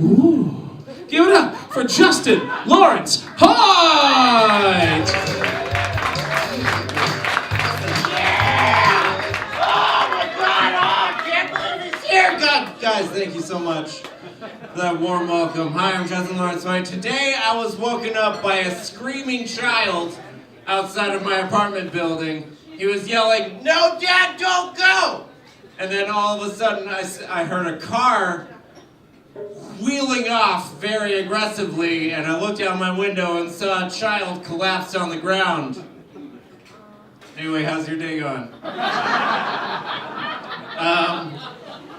Ooh. Give it up for Justin Lawrence Hoyt! Yeah! Oh my God! Oh, I can't believe he's here! God, guys, thank you so much for that warm welcome. Hi, I'm Justin Lawrence Hoyt. Today I was woken up by a screaming child outside of my apartment building. He was yelling, "No, Dad, don't go!" And then all of a sudden I heard a car wheeling off very aggressively, and I looked out my window and saw a child collapsed on the ground. Anyway, how's your day going?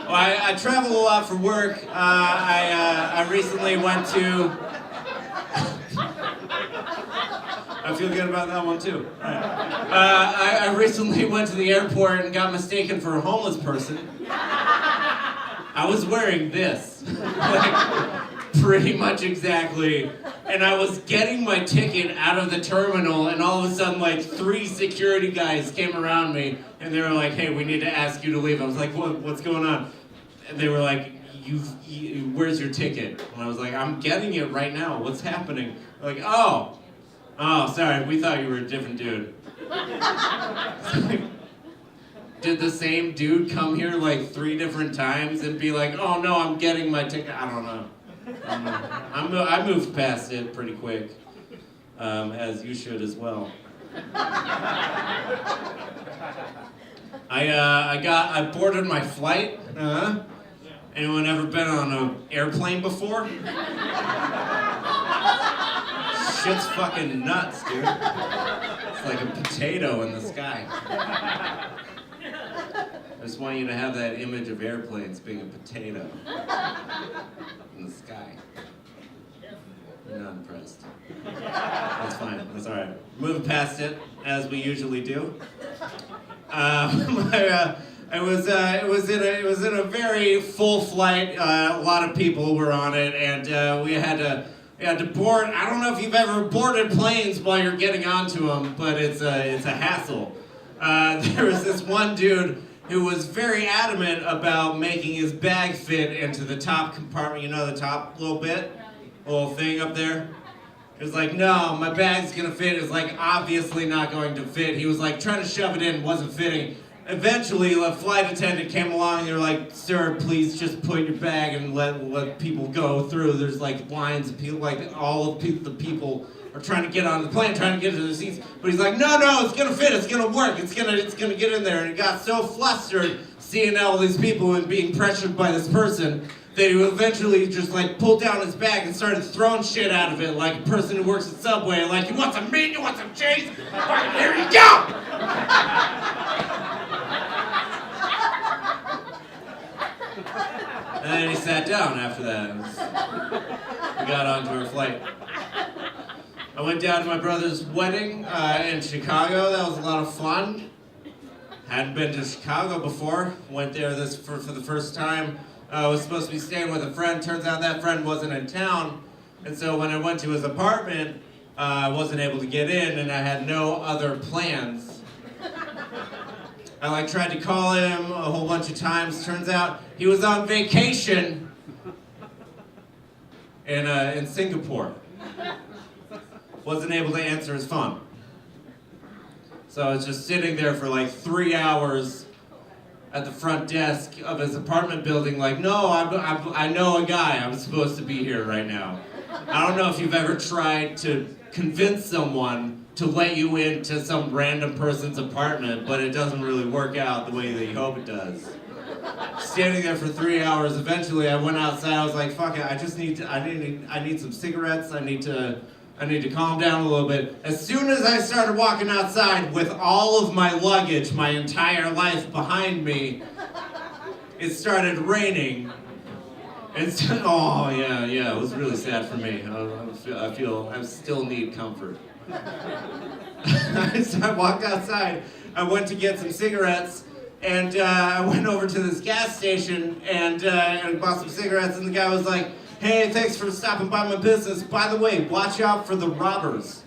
I travel a lot for work. I recently went to... I feel good about that one too. Right. I recently went to the airport and got mistaken for a homeless person. I was wearing this, like, pretty much exactly, and I was getting my ticket out of the terminal, and all of a sudden, like, 3 security guys came around me, and they were like, "Hey, we need to ask you to leave." I was like, "What's going on?" And they were like, "Where's your ticket?" And I was like, "I'm getting it right now. What's happening?" They're like, "Oh, sorry, we thought you were a different dude." Did the same dude come here like 3 different times and be like, "Oh no, I'm getting my ticket"? I don't know. I moved past it pretty quick, as you should as well. I boarded my flight. Anyone ever been on an airplane before? Shit's fucking nuts, dude. It's like a potato in the sky. I just want you to have that image of airplanes being a potato in the sky. You're not impressed. That's fine. That's all right. Moving past it, as we usually do. It was in a very full flight. A lot of people were on it, and we had to board. I don't know if you've ever boarded planes while you're getting onto them, but it's a hassle. There was this one dude who was very adamant about making his bag fit into the top compartment. You know, the top little thing up there? He was like, "No, my bag's gonna fit." It's like obviously not going to fit. He was like trying to shove it in, wasn't fitting. Eventually, a flight attendant came along and they were like, "Sir, please just put your bag and let people go through." There's like lines of people, like all of the people are trying to get on the plane, trying to get to their seats. But he's like, no, it's gonna fit, it's gonna work, it's gonna get in there. And he got so flustered seeing all these people and being pressured by this person that he eventually just like pulled down his bag and started throwing shit out of it like a person who works at Subway. Like, "You want some meat? You want some cheese? Fucking here you go!" And then he sat down after that. We got onto our flight. I went down to my brother's wedding in Chicago. That was a lot of fun. Hadn't been to Chicago before. Went there for the first time. I was supposed to be staying with a friend. Turns out that friend wasn't in town. And so when I went to his apartment, I wasn't able to get in, and I had no other plans. I tried to call him a whole bunch of times. Turns out he was on vacation in Singapore. Wasn't able to answer his phone. So I was just sitting there for like 3 hours at the front desk of his apartment building like, "No, I know a guy. I'm supposed to be here right now." I don't know if you've ever tried to convince someone to let you into some random person's apartment, but it doesn't really work out the way that you hope it does. Standing there for 3 hours, eventually I went outside. I was like, "Fuck it, I need some cigarettes. I need to calm down a little bit." As soon as I started walking outside with all of my luggage, my entire life behind me, it started raining. And so, oh yeah, it was really sad for me. I still need comfort. So I walked outside. I went to get some cigarettes, and I went over to this gas station and bought some cigarettes. And the guy was like, "Hey, thanks for stopping by my business. By the way, watch out for the robbers."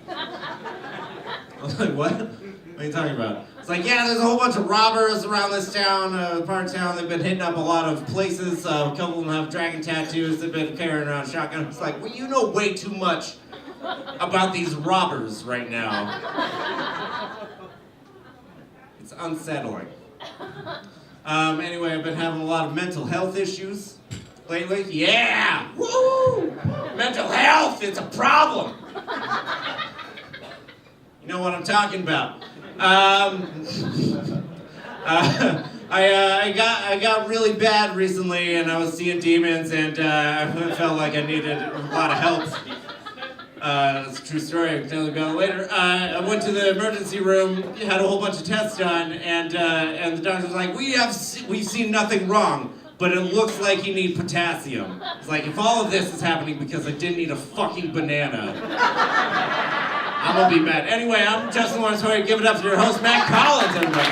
I was like, "What? What are you talking about?" It's like, yeah, there's a whole bunch of robbers around this town, part of town. They've been hitting up a lot of places. A couple of them have dragon tattoos. They've been carrying around shotguns. It's like, well, you know way too much about these robbers right now. It's unsettling. Anyway, I've been having a lot of mental health issues lately. Yeah! Woo! Mental health, it's a problem. You know what I'm talking about. I got really bad recently, and I was seeing demons, and I felt like I needed a lot of help. That's a true story. I can tell you about it later. I went to the emergency room, had a whole bunch of tests done, and the doctor was like, "We've seen nothing wrong, but it looks like you need potassium." It's like, if all of this is happening because I didn't eat a fucking banana, I'm gonna be mad. Anyway, I'm Justin Lawrence Hoyt. Give it up to your host, Matt Collins, everybody.